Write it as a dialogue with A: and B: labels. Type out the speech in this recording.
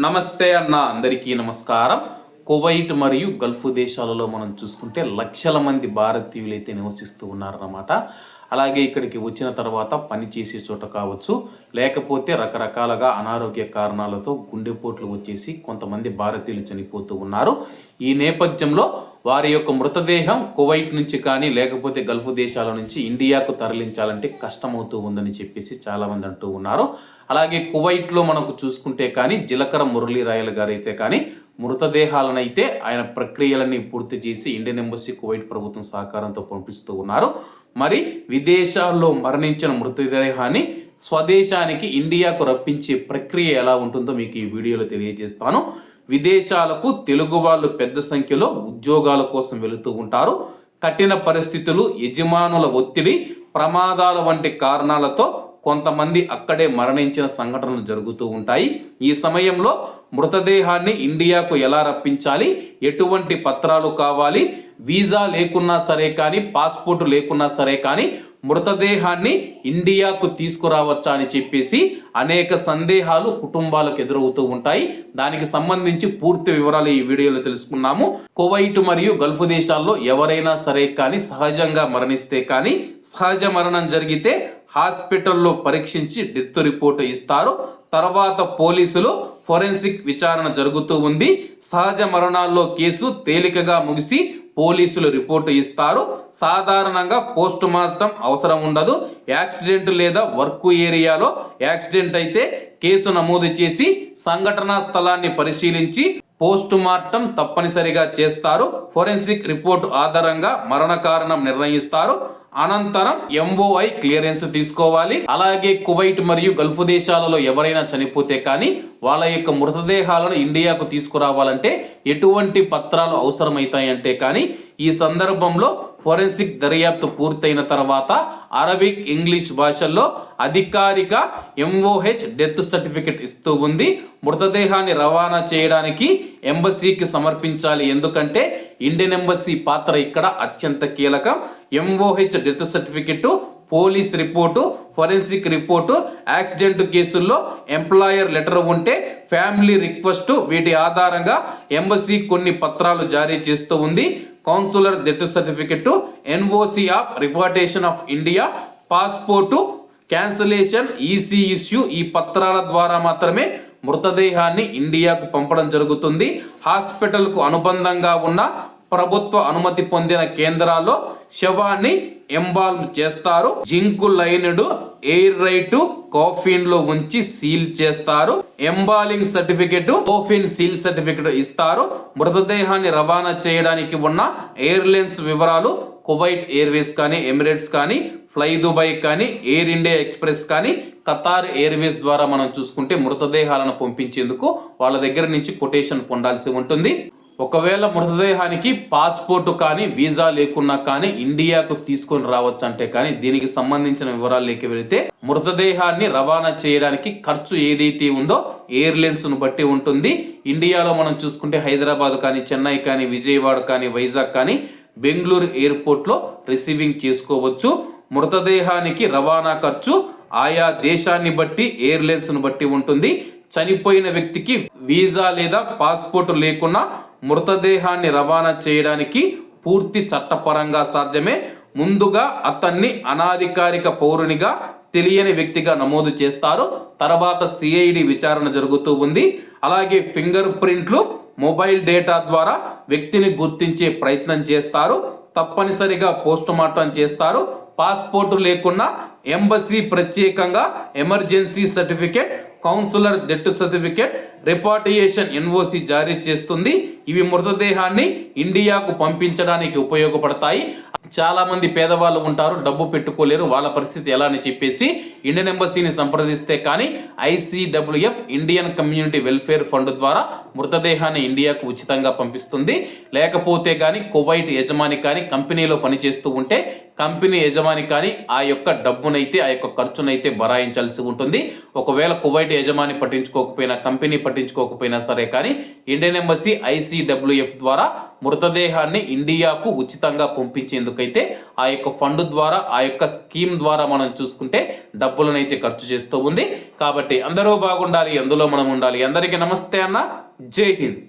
A: నమస్తే అన్న అందరికీ నమస్కారం. కువైట్ మరియు గల్ఫ్ దేశాలలో మనం చూసుకుంటే లక్షల మంది భారతీయులు అయితే నివసిస్తూ ఉన్నారన్నమాట. అలాగే ఇక్కడికి వచ్చిన తర్వాత పని చేసే చోట కావచ్చు, లేకపోతే రకరకాలుగా అనారోగ్య కారణాలతో గుండెపోట్లు వచ్చేసి కొంతమంది భారతీయులు చనిపోతూ ఉన్నారు. ఈ నేపథ్యంలో వారి యొక్క మృతదేహం కువైట్ నుంచి కానీ లేకపోతే గల్ఫ్ దేశాల నుంచి ఇండియాకు తరలించాలంటే కష్టమవుతూ ఉందని చెప్పేసి చాలామంది అంటూ ఉన్నారు. అలాగే కువైట్లో మనకు చూసుకుంటే కానీ జిలకర మురళీరాయలు గారు అయితే కానీ మృతదేహాలను అయితే ఆయన ప్రక్రియలన్నీ పూర్తి చేసి ఇండియన్ ఎంబసీ కువైట్ ప్రభుత్వం సహకారంతో పంపిస్తూ ఉన్నారు. మరి విదేశాల్లో మరణించిన మృతదేహాన్ని స్వదేశానికి ఇండియాకు రప్పించే ప్రక్రియ ఎలా ఉంటుందో మీకు ఈ వీడియోలో తెలియజేస్తాను. విదేశాలకు తెలుగు వాళ్ళు పెద్ద సంఖ్యలో ఉద్యోగాల కోసం వెళుతూ ఉంటారు. కఠిన పరిస్థితులు, యజమానుల ఒత్తిడి, ప్రమాదాల వంటి కారణాలతో కొంతమంది అక్కడే మరణించిన సంఘటనలు జరుగుతూ ఉంటాయి. ఈ సమయంలో మృతదేహాన్ని ఇండియాకు ఎలా రప్పించాలి, ఎటువంటి పత్రాలు కావాలి, వీసా లేకున్నా సరే కానీ, పాస్పోర్ట్ లేకున్నా సరే కానీ మృతదేహాన్ని ఇండియాకు తీసుకురావచ్చా అని చెప్పేసి అనేక సందేహాలు కుటుంబాలకు ఎదురవుతూ ఉంటాయి. దానికి సంబంధించి పూర్తి వివరాలు ఈ వీడియోలో తెలుసుకున్నాము. కువైట్ మరియు గల్ఫ్ దేశాల్లో ఎవరైనా సరే కానీ సహజంగా మరణిస్తే కానీ, సహజ మరణం జరిగితే హాస్పిటల్లో పరీక్షించి డెత్ రిపోర్ట్ ఇస్తారు. తర్వాత పోలీసులు ఫోరెన్సిక్ విచారణ జరుగుతూ ఉంది. సహజ మరణాల్లో కేసు తేలికగా ముగిసి పోలీసులు రిపోర్టు ఇస్తారు. సాధారణంగా పోస్ట్ మార్టం అవసరం ఉండదు. యాక్సిడెంట్ లేదా వర్క్ ఏరియాలో యాక్సిడెంట్ అయితే కేసు నమోదు చేసి సంఘటనా స్థలాన్ని పరిశీలించి పోస్ట్ మార్టం తప్పనిసరిగా చేస్తారు. ఫోరెన్సిక్ రిపోర్టు ఆధారంగా మరణ కారణం నిర్ణయిస్తారు. అనంతరం ఎంఓఐ క్లియరెన్స్ తీసుకోవాలి. అలాగే కువైట్ మరియు గల్ఫ్ దేశాలలో ఎవరైనా చనిపోతే కానీ వాళ్ళ యొక్క మృతదేహాలను ఇండియాకు తీసుకురావాలంటే ఎటువంటి పత్రాలు అవసరమవుతాయంటే కానీ ఈ సందర్భంలో ఫోరెన్సిక్ దర్యాప్తు పూర్తయిన తర్వాత అరబిక్, ఇంగ్లీష్ భాషల్లో అధికారిక ఎంఓహెచ్ డెత్ సర్టిఫికెట్ ఇస్తూ ఉంది. మృతదేహాన్ని రవాణా చేయడానికి ఎంబసీకి సమర్పించాలి. ఎందుకంటే ఇండియన్ ఎంబసీ పాత్ర ఇక్కడ అత్యంత కీలకం. MOH death certificate, police report, forensic report, accident కేసుల్లో ఎంప్లాయర్ లెటర్ ఉంటే ఫ్యామిలీ రిక్వెస్ట్, వీటి ఆధారంగా ఎంబసీ కొన్ని పత్రాలు జారీ చేస్తూ ఉంది. Consular death certificate, NOC of repatriation of India, passport, cancellation, EC issue, ఈ పత్రాల ద్వారా మాత్రమే మృతదేహాన్ని ఇండియాకు పంపడం జరుగుతుంది. హాస్పిటల్కు అనుబంధంగా ఉన్న ప్రభుత్వ అనుమతి పొందిన కేంద్రాల్లో శవాన్ని ఎంబాల్మ్ చేస్తారు. Zinc lined air right coffin లో ఉంచి సీల్ చేస్తారు. ఎంబాలింగ్ సర్టిఫికెట్, కోఫిన్ సీల్ సర్టిఫికెట్ ఇస్తారు. మృతదేహాన్ని రవాణా చేయడానికి ఉన్న ఎయిర్లైన్స్ వివరాలు కువైట్ ఎయిర్వేస్ కానీ, ఎమిరేట్స్ కానీ, ఫ్లై దుబాయ్ కానీ, ఎయిర్ ఇండియా ఎక్స్ప్రెస్ కానీ, ఖతార్ ఎయిర్వేస్ ద్వారా మనం చూసుకుంటే మృతదేహాలను పంపించేందుకు వాళ్ళ దగ్గర నుంచి కొటేషన్ పొందాల్సి ఉంటుంది. ఒకవేళ మృతదేహానికి పాస్పోర్టు కానీ వీసా లేకున్నా కానీ ఇండియాకు తీసుకొని రావచ్చు అంటే కానీ దీనికి సంబంధించిన వివరాల్లోకి వెళితే మృతదేహాన్ని రవాణా చేయడానికి ఖర్చు ఏదైతే ఉందో ఎయిర్లైన్స్ను బట్టి ఉంటుంది. ఇండియాలో మనం చూసుకుంటే హైదరాబాద్ కానీ, చెన్నై కానీ, విజయవాడ కానీ, వైజాగ్ కానీ, బెంగళూరు ఎయిర్పోర్ట్లో రిసీవింగ్ చేసుకోవచ్చు. మృతదేహానికి రవాణా ఖర్చు ఆయా దేశాన్ని బట్టి, ఎయిర్లైన్స్ను బట్టి ఉంటుంది. చనిపోయిన వ్యక్తికి వీసా లేదా పాస్పోర్ట్ లేకున్నా మృతదేహాన్ని రవాణా చేయడానికి పూర్తి చట్టపరంగా సాధ్యమే. ముందుగా అతన్ని అనాధికారిక పౌరునిగా, తెలియని వ్యక్తిగా నమోదు చేస్తారు. తర్వాత సిఐడి విచారణ జరుగుతూ ఉంది. అలాగే ఫింగర్ ప్రింట్లు, మొబైల్ డేటా ద్వారా వ్యక్తిని గుర్తించే ప్రయత్నం చేస్తారు. తప్పనిసరిగా పోస్ట్ మార్టం చేస్తారు. పాస్పోర్టు లేకున్నా ఎంబసీ ప్రత్యేకంగా emergency certificate, consular death certificate, repatriation NOC జారీ చేస్తుంది. ఇవి మృతదేహాన్ని ఇండియాకు పంపించడానికి ఉపయోగపడతాయి. చాలా మంది పేదవాళ్ళు ఉంటారు, డబ్బు పెట్టుకోలేరు, వాళ్ళ పరిస్థితి ఎలా అని చెప్పేసి ఇండియన్ ఎంబసీని సంప్రదిస్తే కానీ ICWF Indian community welfare fund ద్వారా మృతదేహాన్ని ఇండియాకు ఉచితంగా పంపిస్తుంది. లేకపోతే కానీ కువైట్ యజమాని కానీ కంపెనీలో పనిచేస్తూ ఉంటే కంపెనీ యజమాని కానీ ఆ యొక్క డబ్బునైతే, ఆ యొక్క ఖర్చునైతే భరాయించాల్సి ఉంటుంది. ఒకవేళ కువైట్ యజమాని పట్టించుకోకపోయినా, కంపెనీ పట్టించుకోకపోయినా సరే కానీ ఇండియన్ ఎంబసీ ICWF ద్వారా మృతదేహాన్ని ఇండియాకు ఉచితంగా పంపించేందుకైతే ఆ యొక్క ఫండ్ ద్వారా, ఆ యొక్క స్కీమ్ ద్వారా మనం చూసుకుంటే డబ్బులను అయితే ఖర్చు చేస్తూ ఉంది. కాబట్టి అందరూ బాగుండాలి, అందులో మనం ఉండాలి. అందరికీ నమస్తే అన్న, జై హింద్.